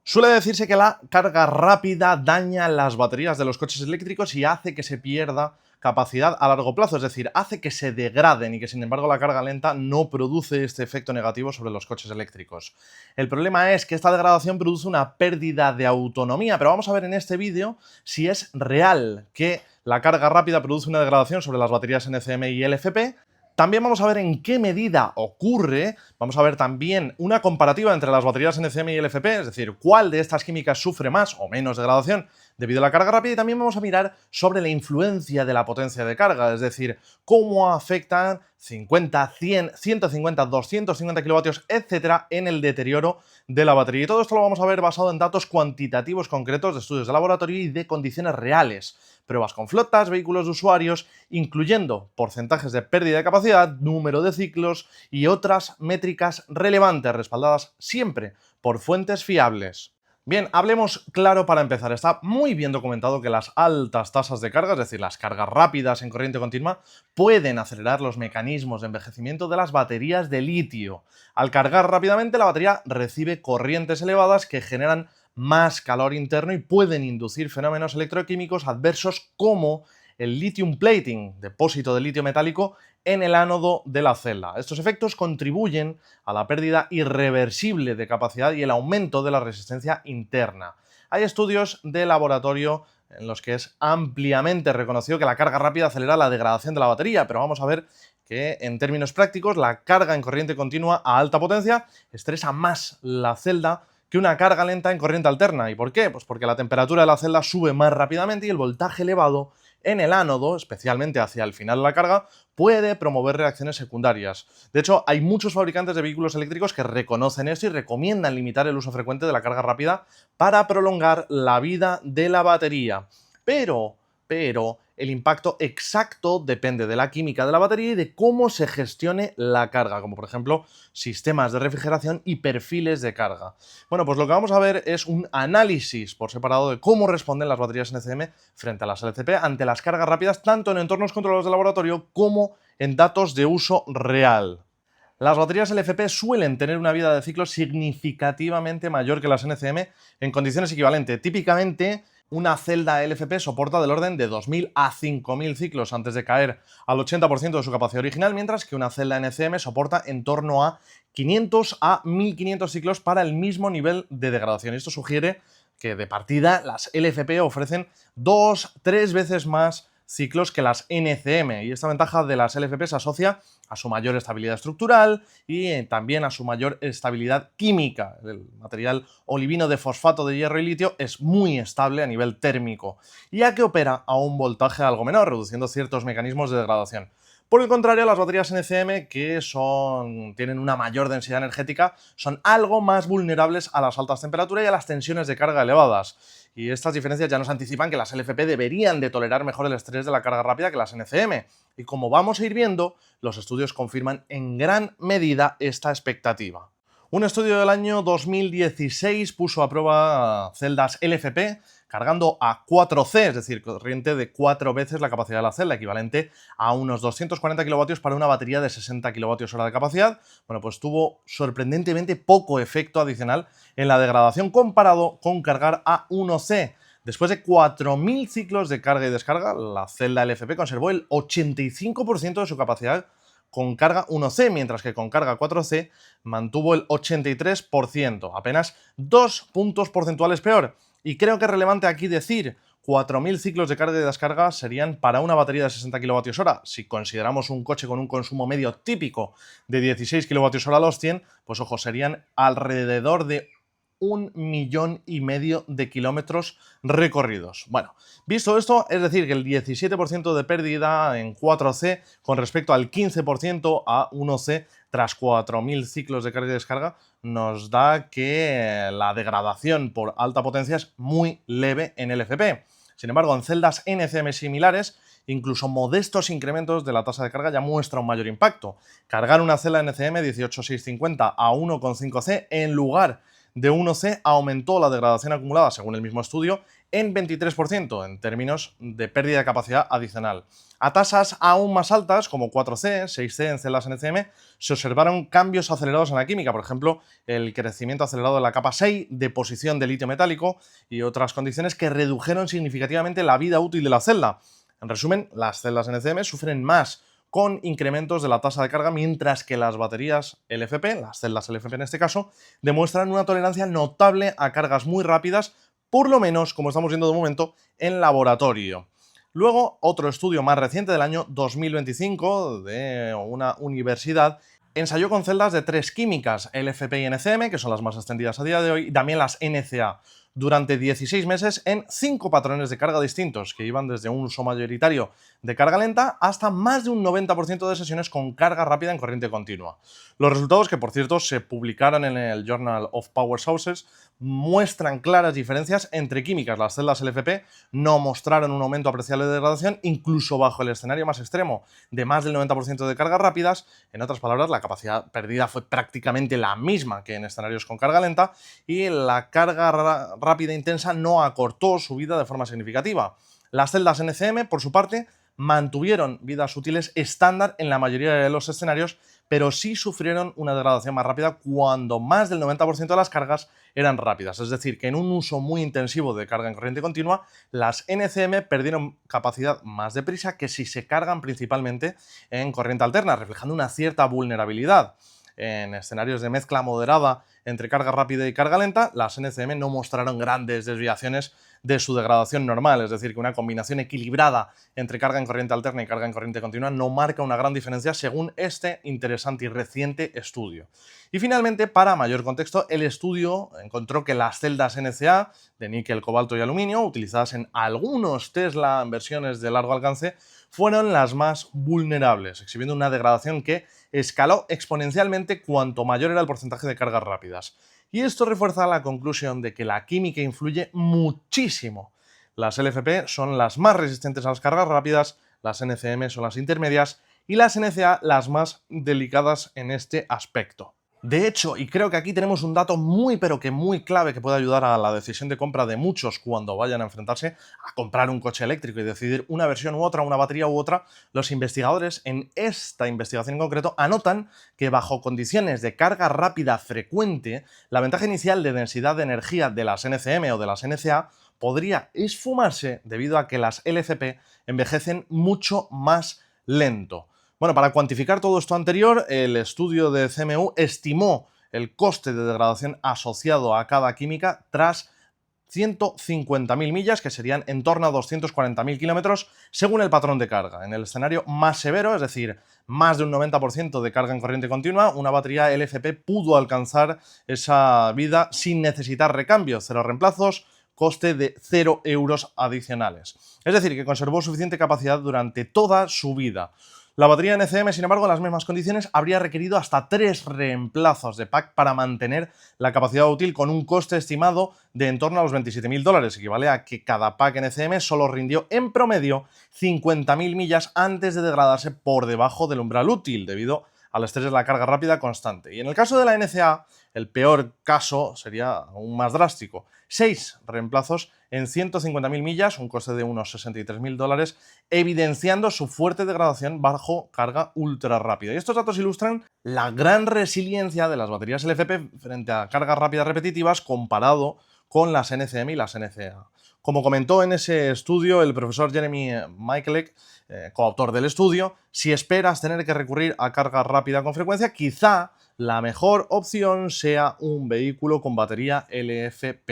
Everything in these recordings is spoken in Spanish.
Suele decirse que la carga rápida daña las baterías de los coches eléctricos y hace que se pierda capacidad a largo plazo, es decir, hace que se degraden y que sin embargo la carga lenta no produce este efecto negativo sobre los coches eléctricos. El problema es que esta degradación produce una pérdida de autonomía, pero vamos a ver en este vídeo si es real que la carga rápida produce una degradación sobre las baterías NCM y LFP. También vamos a ver en qué medida ocurre, vamos a ver también una comparativa entre las baterías NCM y LFP, es decir, cuál de estas químicas sufre más o menos degradación debido a la carga rápida, y también vamos a mirar sobre la influencia de la potencia de carga, es decir, cómo afectan 50, 100, 150, 250 kilovatios, etcétera, en el deterioro de la batería. Y todo esto lo vamos a ver basado en datos cuantitativos concretos de estudios de laboratorio y de condiciones reales, pruebas con flotas, vehículos de usuarios, incluyendo porcentajes de pérdida de capacidad, número de ciclos y otras métricas relevantes, respaldadas siempre por fuentes fiables. Bien, hablemos claro para empezar. Está muy bien documentado que las altas tasas de carga, es decir, las cargas rápidas en corriente continua, pueden acelerar los mecanismos de envejecimiento de las baterías de litio. Al cargar rápidamente, la batería recibe corrientes elevadas que generan más calor interno y pueden inducir fenómenos electroquímicos adversos como el lithium plating, depósito de litio metálico en el ánodo de la celda. Estos efectos contribuyen a la pérdida irreversible de capacidad y el aumento de la resistencia interna. Hay estudios de laboratorio en los que es ampliamente reconocido que la carga rápida acelera la degradación de la batería, pero vamos a ver que en términos prácticos la carga en corriente continua a alta potencia estresa más la celda que una carga lenta en corriente alterna. ¿Y por qué? Pues porque la temperatura de la celda sube más rápidamente y el voltaje elevado en el ánodo, especialmente hacia el final de la carga, puede promover reacciones secundarias. De hecho, hay muchos fabricantes de vehículos eléctricos que reconocen esto y recomiendan limitar el uso frecuente de la carga rápida para prolongar la vida de la batería. Pero el impacto exacto depende de la química de la batería y de cómo se gestione la carga, como por ejemplo sistemas de refrigeración y perfiles de carga. Bueno, pues lo que vamos a ver es un análisis por separado de cómo responden las baterías NCM frente a las LCP ante las cargas rápidas, tanto en entornos controlados de laboratorio como en datos de uso real. Las baterías LFP suelen tener una vida de ciclo significativamente mayor que las NCM en condiciones equivalentes. Típicamente, una celda LFP soporta del orden de 2.000 a 5.000 ciclos antes de caer al 80% de su capacidad original, mientras que una celda NCM soporta en torno a 500 a 1.500 ciclos para el mismo nivel de degradación. Esto sugiere que de partida las LFP ofrecen 2-3 veces más ciclos que las NCM, y esta ventaja de las LFP se asocia a su mayor estabilidad estructural y también a su mayor estabilidad química. El material olivino de fosfato de hierro y litio es muy estable a nivel térmico, ya que opera a un voltaje algo menor, reduciendo ciertos mecanismos de degradación. Por el contrario, las baterías NCM, que tienen una mayor densidad energética, son algo más vulnerables a las altas temperaturas y a las tensiones de carga elevadas. Y estas diferencias ya nos anticipan que las LFP deberían de tolerar mejor el estrés de la carga rápida que las NCM. Y como vamos a ir viendo, los estudios confirman en gran medida esta expectativa. Un estudio del año 2016 puso a prueba celdas LFP cargando a 4C, es decir, corriente de 4 veces la capacidad de la celda, equivalente a unos 240 kilovatios para una batería de 60 kilovatios hora de capacidad. Bueno, pues tuvo sorprendentemente poco efecto adicional en la degradación comparado con cargar a 1C. Después de 4.000 ciclos de carga y descarga, la celda LFP conservó el 85% de su capacidad con carga 1C, mientras que con carga 4C mantuvo el 83%, apenas 2 puntos porcentuales peor. Y creo que es relevante aquí decir, 4.000 ciclos de carga y descarga serían para una batería de 60 kWh. Si consideramos un coche con un consumo medio típico de 16 kWh a los 100, pues ojo, serían alrededor de 1,5 millones de kilómetros recorridos. Bueno, visto esto, es decir, que el 17% de pérdida en 4C con respecto al 15% a 1C tras 4.000 ciclos de carga y descarga, nos da que la degradación por alta potencia es muy leve en LFP. Sin embargo, en celdas NCM similares, incluso modestos incrementos de la tasa de carga ya muestra un mayor impacto. Cargar una celda NCM 18650 a 1,5C en lugar de 1C aumentó la degradación acumulada, según el mismo estudio, en 23% en términos de pérdida de capacidad adicional. A tasas aún más altas, como 4C, 6C en celdas NCM, se observaron cambios acelerados en la química, por ejemplo, el crecimiento acelerado de la capa 6, deposición de litio metálico y otras condiciones que redujeron significativamente la vida útil de la celda. En resumen, las celdas NCM sufren más con incrementos de la tasa de carga, mientras que las baterías LFP, las celdas LFP en este caso, demuestran una tolerancia notable a cargas muy rápidas, por lo menos, como estamos viendo de momento, en laboratorio. Luego, otro estudio más reciente del año 2025 de una universidad ensayó con celdas de 3 químicas, LFP y NCM, que son las más extendidas a día de hoy, y también las NCA, durante 16 meses en 5 patrones de carga distintos, que iban desde un uso mayoritario de carga lenta hasta más de un 90% de sesiones con carga rápida en corriente continua. Los resultados, que por cierto se publicaron en el Journal of Power Sources, muestran claras diferencias entre químicas. Las celdas LFP no mostraron un aumento apreciable de degradación, incluso bajo el escenario más extremo de más del 90% de cargas rápidas. En otras palabras, la capacidad perdida fue prácticamente la misma que en escenarios con carga lenta, y la carga rápida intensa no acortó su vida de forma significativa. Las celdas NCM, por su parte, mantuvieron vidas útiles estándar en la mayoría de los escenarios, pero sí sufrieron una degradación más rápida cuando más del 90% de las cargas eran rápidas. Es decir, que en un uso muy intensivo de carga en corriente continua, las NCM perdieron capacidad más deprisa que si se cargan principalmente en corriente alterna, reflejando una cierta vulnerabilidad. En escenarios de mezcla moderada entre carga rápida y carga lenta, las NCM no mostraron grandes desviaciones de su degradación normal, es decir, que una combinación equilibrada entre carga en corriente alterna y carga en corriente continua no marca una gran diferencia según este interesante y reciente estudio. Y finalmente, para mayor contexto, el estudio encontró que las celdas NCA de níquel, cobalto y aluminio, utilizadas en algunos Tesla en versiones de largo alcance, fueron las más vulnerables, exhibiendo una degradación que escaló exponencialmente cuanto mayor era el porcentaje de cargas rápidas. Y esto refuerza la conclusión de que la química influye muchísimo. Las LFP son las más resistentes a las cargas rápidas, las NCM son las intermedias y las NCA las más delicadas en este aspecto. De hecho, y creo que aquí tenemos un dato muy pero que muy clave que puede ayudar a la decisión de compra de muchos cuando vayan a enfrentarse a comprar un coche eléctrico y decidir una versión u otra, una batería u otra, los investigadores en esta investigación en concreto anotan que bajo condiciones de carga rápida frecuente, la ventaja inicial de densidad de energía de las NCM o de las NCA podría esfumarse debido a que las LFP envejecen mucho más lento. Bueno, para cuantificar todo esto anterior, el estudio de CMU estimó el coste de degradación asociado a cada química tras 150.000 millas, que serían en torno a 240.000 kilómetros, según el patrón de carga. En el escenario más severo, es decir, más de un 90% de carga en corriente continua, una batería LFP pudo alcanzar esa vida sin necesitar recambio, 0 reemplazos, coste de 0 euros adicionales. Es decir, que conservó suficiente capacidad durante toda su vida. La batería NCM, sin embargo, en las mismas condiciones, habría requerido hasta 3 reemplazos de pack para mantener la capacidad útil, con un coste estimado de en torno a los $27.000. Equivale a que cada pack NCM solo rindió en promedio 50.000 millas antes de degradarse por debajo del umbral útil, debido al estrés de la carga rápida constante. Y en el caso de la NCA, el peor caso sería aún más drástico. 6 reemplazos en 150.000 millas, un coste de unos $63.000, evidenciando su fuerte degradación bajo carga ultra rápida. Y estos datos ilustran la gran resiliencia de las baterías LFP frente a cargas rápidas repetitivas comparado con las NCM y las NCA. Como comentó en ese estudio el profesor Jeremy Mikulec, coautor del estudio, si esperas tener que recurrir a carga rápida con frecuencia, quizá la mejor opción sea un vehículo con batería LFP.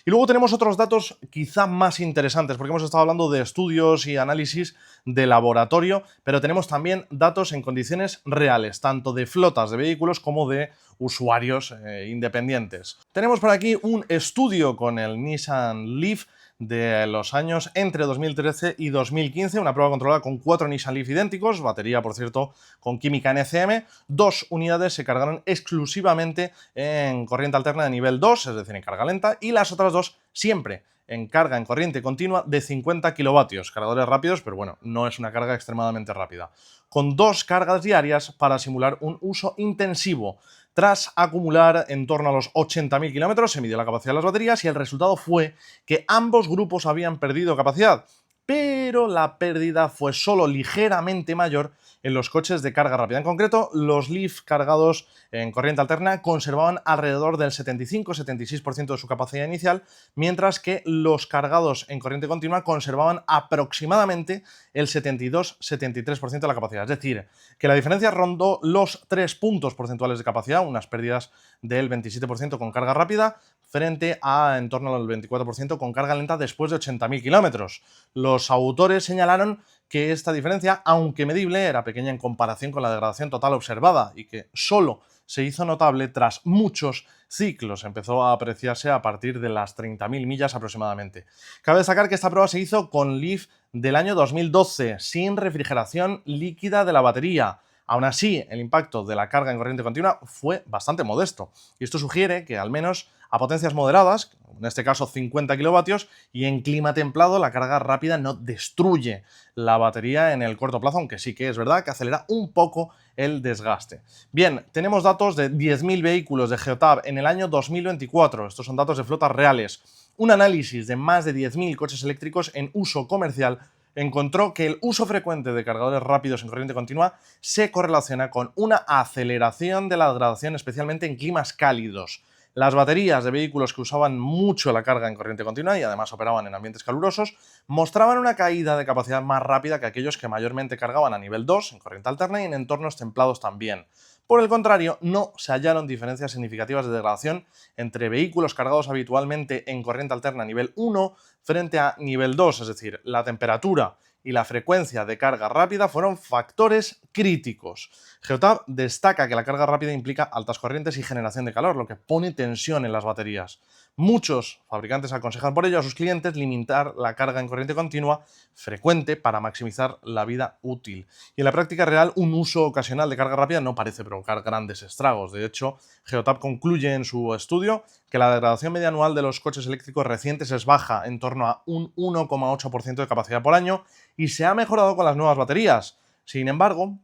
Y luego tenemos otros datos quizá más interesantes, porque hemos estado hablando de estudios y análisis de laboratorio, pero tenemos también datos en condiciones reales, tanto de flotas de vehículos como de usuarios independientes. Tenemos por aquí un estudio con el Nissan Leaf de los años entre 2013 y 2015, una prueba controlada con 4 Nissan Leaf idénticos, batería, por cierto, con química NCM. 2 unidades se cargaron exclusivamente en corriente alterna de nivel 2, es decir, en carga lenta, y las otras 2 siempre en carga en corriente continua de 50 kilovatios, cargadores rápidos, pero bueno, no es una carga extremadamente rápida, con 2 cargas diarias para simular un uso intensivo, Tras acumular en torno a los 80.000 kilómetros, se midió la capacidad de las baterías y el resultado fue que ambos grupos habían perdido capacidad, pero la pérdida fue solo ligeramente mayor en los coches de carga rápida. En concreto, los Leaf cargados en corriente alterna conservaban alrededor del 75-76% de su capacidad inicial, mientras que los cargados en corriente continua conservaban aproximadamente el 72-73% de la capacidad. Es decir, que la diferencia rondó los 3 puntos porcentuales de capacidad, unas pérdidas del 27% con carga rápida, frente a en torno al 24% con carga lenta después de 80.000 kilómetros. Los autores señalaron que esta diferencia, aunque medible, era pequeña en comparación con la degradación total observada y que solo se hizo notable tras muchos ciclos. Empezó a apreciarse a partir de las 30.000 millas aproximadamente. Cabe destacar que esta prueba se hizo con Leaf del año 2012, sin refrigeración líquida de la batería. Aún así, el impacto de la carga en corriente continua fue bastante modesto, y esto sugiere que al menos a potencias moderadas, en este caso 50 kilovatios, y en clima templado la carga rápida no destruye la batería en el corto plazo, aunque sí que es verdad que acelera un poco el desgaste. Bien, tenemos datos de 10.000 vehículos de Geotab en el año 2024, estos son datos de flotas reales. Un análisis de más de 10.000 coches eléctricos en uso comercial encontró que el uso frecuente de cargadores rápidos en corriente continua se correlaciona con una aceleración de la degradación, especialmente en climas cálidos. Las baterías de vehículos que usaban mucho la carga en corriente continua y además operaban en ambientes calurosos mostraban una caída de capacidad más rápida que aquellos que mayormente cargaban a nivel 2 en corriente alterna y en entornos templados también. Por el contrario, no se hallaron diferencias significativas de degradación entre vehículos cargados habitualmente en corriente alterna a nivel 1 frente a nivel 2, es decir, la temperatura y la frecuencia de carga rápida fueron factores críticos. Geotab destaca que la carga rápida implica altas corrientes y generación de calor, lo que pone tensión en las baterías. Muchos fabricantes aconsejan por ello a sus clientes limitar la carga en corriente continua frecuente para maximizar la vida útil. Y en la práctica real, un uso ocasional de carga rápida no parece provocar grandes estragos. De hecho, Geotab concluye en su estudio que la degradación media anual de los coches eléctricos recientes es baja, en torno a un 1,8% de capacidad por año, y se ha mejorado con las nuevas baterías. Sin embargo,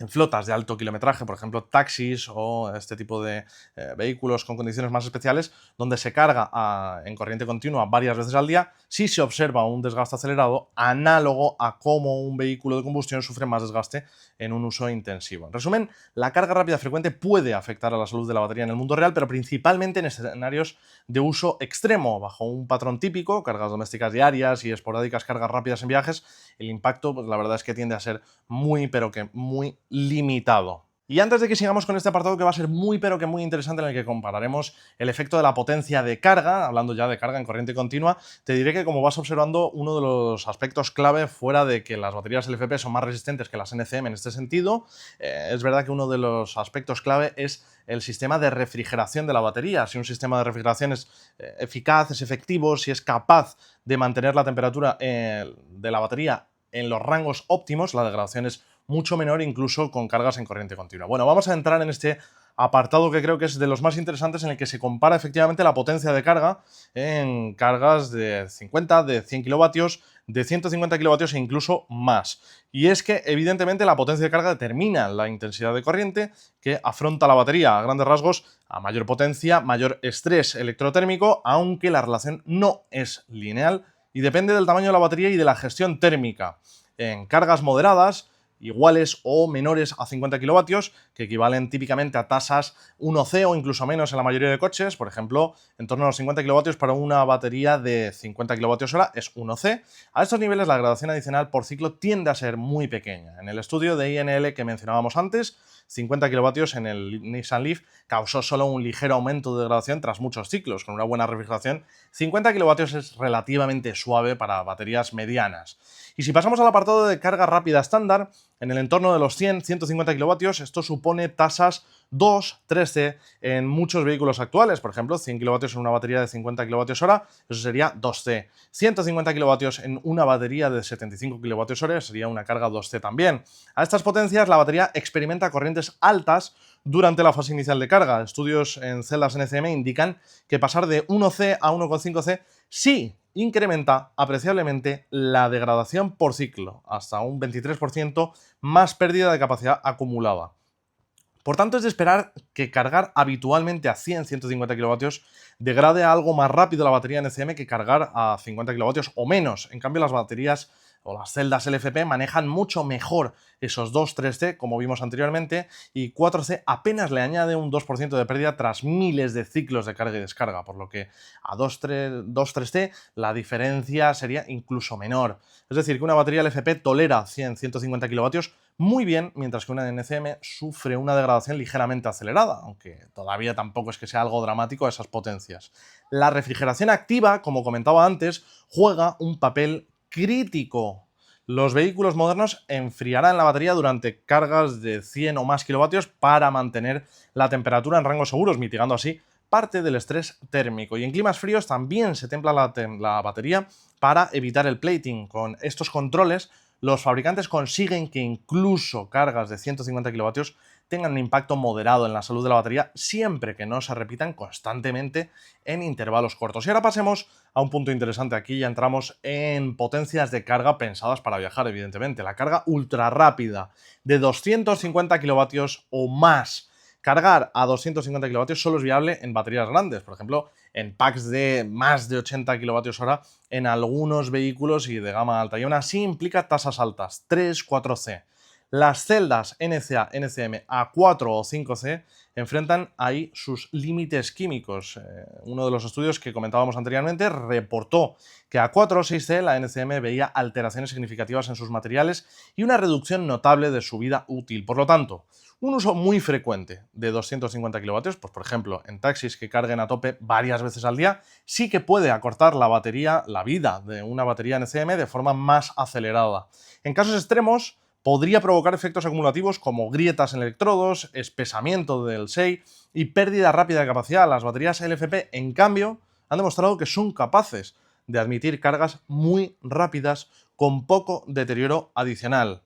en flotas de alto kilometraje, por ejemplo, taxis o este tipo de vehículos con condiciones más especiales, donde se carga en corriente continua varias veces al día, sí se observa un desgaste acelerado análogo a cómo un vehículo de combustión sufre más desgaste en un uso intensivo. En resumen, la carga rápida frecuente puede afectar a la salud de la batería en el mundo real, pero principalmente en escenarios de uso extremo. Bajo un patrón típico, cargas domésticas diarias y esporádicas cargas rápidas en viajes, el impacto, pues la verdad es que tiende a ser muy, pero que muy limitado. Y antes de que sigamos con este apartado, que va a ser muy pero que muy interesante, en el que compararemos el efecto de la potencia de carga, hablando ya de carga en corriente continua, te diré que, como vas observando, uno de los aspectos clave, fuera de que las baterías LFP son más resistentes que las NCM en este sentido, es verdad que uno de los aspectos clave es el sistema de refrigeración de la batería. Si un sistema de refrigeración es eficaz, es efectivo, si es capaz de mantener la temperatura de la batería en los rangos óptimos, la degradación es mucho menor, incluso con cargas en corriente continua. Bueno, vamos a entrar en este apartado que creo que es de los más interesantes, en el que se compara efectivamente la potencia de carga en cargas de 50, de 100 kilovatios, de 150 kilovatios e incluso más. Y es que, evidentemente, la potencia de carga determina la intensidad de corriente que afronta la batería. A grandes rasgos, a mayor potencia, mayor estrés electrotérmico, aunque la relación no es lineal y depende del tamaño de la batería y de la gestión térmica. En cargas moderadas, iguales o menores a 50 kilovatios, que equivalen típicamente a tasas 1C o incluso menos en la mayoría de coches, por ejemplo, en torno a los 50 kilovatios para una batería de 50 kilovatios hora es 1C. A estos niveles la gradación adicional por ciclo tiende a ser muy pequeña. En el estudio de INL que mencionábamos antes, 50 kilovatios en el Nissan Leaf causó solo un ligero aumento de degradación tras muchos ciclos. Con una buena refrigeración, 50 kilovatios es relativamente suave para baterías medianas. Y si pasamos al apartado de carga rápida estándar, en el entorno de los 100-150 kilovatios, esto supone tasas 2-3C en muchos vehículos actuales. Por ejemplo, 100 kilovatios en una batería de 50 kilovatios hora, eso sería 2C. 150 kilovatios en una batería de 75 kilovatios hora sería una carga 2C también. A estas potencias la batería experimenta corrientes altas durante la fase inicial de carga. Estudios en celdas NCM indican que pasar de 1C a 1,5C sí incrementa apreciablemente la degradación por ciclo, hasta un 23% más pérdida de capacidad acumulada. Por tanto, es de esperar que cargar habitualmente a 100-150 kilovatios degrade algo más rápido la batería NCM que cargar a 50 kilovatios o menos. En cambio, las baterías o las celdas LFP manejan mucho mejor esos 2-3C, como vimos anteriormente, y 4C apenas le añade un 2% de pérdida tras miles de ciclos de carga y descarga, por lo que a 2-3C la diferencia sería incluso menor. Es decir, que una batería LFP tolera 100-150 kilovatios muy bien, mientras que una NCM sufre una degradación ligeramente acelerada, aunque todavía tampoco es que sea algo dramático a esas potencias. La refrigeración activa, como comentaba antes, juega un papel crítico. Los vehículos modernos enfriarán la batería durante cargas de 100 o más kilovatios para mantener la temperatura en rangos seguros, mitigando así parte del estrés térmico. Y en climas fríos también se templa la batería para evitar el plating. Con estos controles, los fabricantes consiguen que incluso cargas de 150 kilovatios tengan un impacto moderado en la salud de la batería, siempre que no se repitan constantemente en intervalos cortos. Y ahora pasemos a un punto interesante. Aquí ya entramos en potencias de carga pensadas para viajar, evidentemente. La carga ultra rápida de 250 kilovatios o más. Cargar a 250 kilovatios solo es viable en baterías grandes, por ejemplo, en packs de más de 80 kilovatios hora en algunos vehículos y de gama alta. Y aún así implica tasas altas, 3-4C. Las celdas NCA, NCM a 4 o 5C enfrentan ahí sus límites químicos. Uno de los estudios que comentábamos anteriormente reportó que a 4 o 6C la NCM veía alteraciones significativas en sus materiales y una reducción notable de su vida útil. Por lo tanto, un uso muy frecuente de 250 kilovatios, pues por ejemplo en taxis que carguen a tope varias veces al día, sí que puede acortar la batería, la vida de una batería NCM de forma más acelerada. En casos extremos, podría provocar efectos acumulativos como grietas en electrodos, espesamiento del SEI y pérdida rápida de capacidad. Las baterías LFP, en cambio, han demostrado que son capaces de admitir cargas muy rápidas con poco deterioro adicional.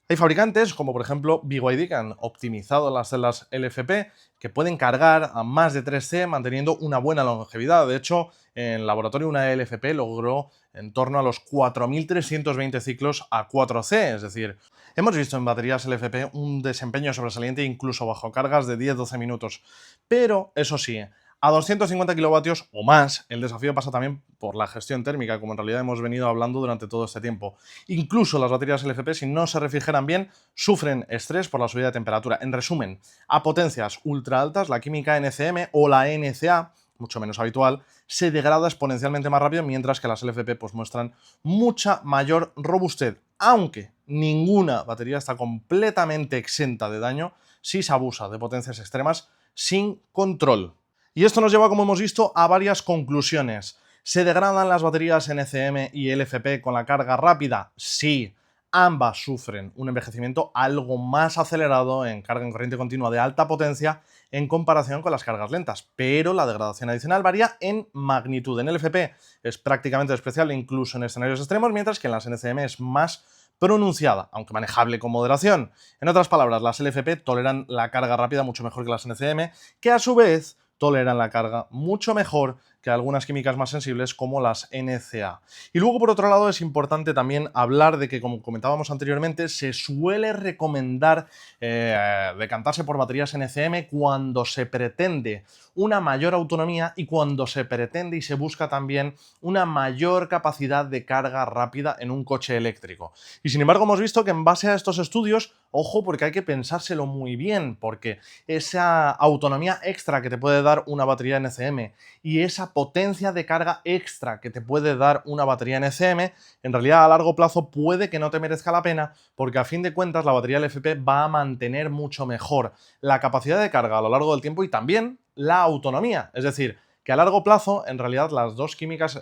Hay fabricantes, como por ejemplo BYD, que han optimizado las celdas LFP, que pueden cargar a más de 3C manteniendo una buena longevidad. De hecho, en laboratorio una LFP logró en torno a los 4.320 ciclos a 4C, es decir, hemos visto en baterías LFP un desempeño sobresaliente incluso bajo cargas de 10-12 minutos. Pero, eso sí, a 250 kilovatios o más, el desafío pasa también por la gestión térmica, como en realidad hemos venido hablando durante todo este tiempo. Incluso las baterías LFP, si no se refrigeran bien, sufren estrés por la subida de temperatura. En resumen, a potencias ultra altas, la química NCM o la NCA, mucho menos habitual, se degrada exponencialmente más rápido, mientras que las LFP pues, muestran mucha mayor robustez, aunque ninguna batería está completamente exenta de daño si se abusa de potencias extremas sin control. Y esto nos lleva, como hemos visto, a varias conclusiones. ¿Se degradan las baterías NCM y LFP con la carga rápida? Sí. Ambas sufren un envejecimiento algo más acelerado en carga en corriente continua de alta potencia en comparación con las cargas lentas, pero la degradación adicional varía en magnitud. En LFP es prácticamente despreciable incluso en escenarios extremos, mientras que en las NCM es más pronunciada, aunque manejable con moderación. En otras palabras, las LFP toleran la carga rápida mucho mejor que las NCM, que a su vez toleran la carga mucho mejor que algunas químicas más sensibles como las NCA. Y luego, por otro lado, es importante también hablar de que, como comentábamos anteriormente, se suele recomendar decantarse por baterías NCM cuando se pretende una mayor autonomía y cuando se pretende y se busca también una mayor capacidad de carga rápida en un coche eléctrico. Y sin embargo, hemos visto que en base a estos estudios, ojo, porque hay que pensárselo muy bien, porque esa autonomía extra que te puede dar una batería NCM y esa potencia de carga extra que te puede dar una batería NCM, en realidad a largo plazo puede que no te merezca la pena, porque a fin de cuentas la batería LFP va a mantener mucho mejor la capacidad de carga a lo largo del tiempo y también la autonomía. Es decir, que a largo plazo en realidad las dos químicas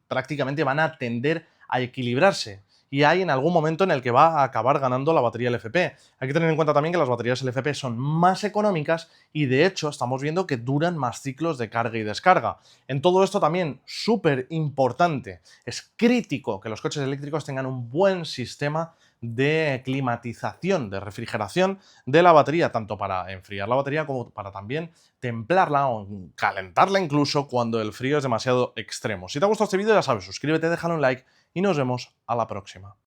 prácticamente van a tender a equilibrarse. Y hay en algún momento en el que va a acabar ganando la batería LFP. Hay que tener en cuenta también que las baterías LFP son más económicas y de hecho estamos viendo que duran más ciclos de carga y descarga. En todo esto también, súper importante, es crítico que los coches eléctricos tengan un buen sistema de climatización, de refrigeración de la batería, tanto para enfriar la batería como para también templarla o calentarla incluso cuando el frío es demasiado extremo. Si te ha gustado este vídeo, ya sabes, suscríbete, déjalo un like y nos vemos a la próxima.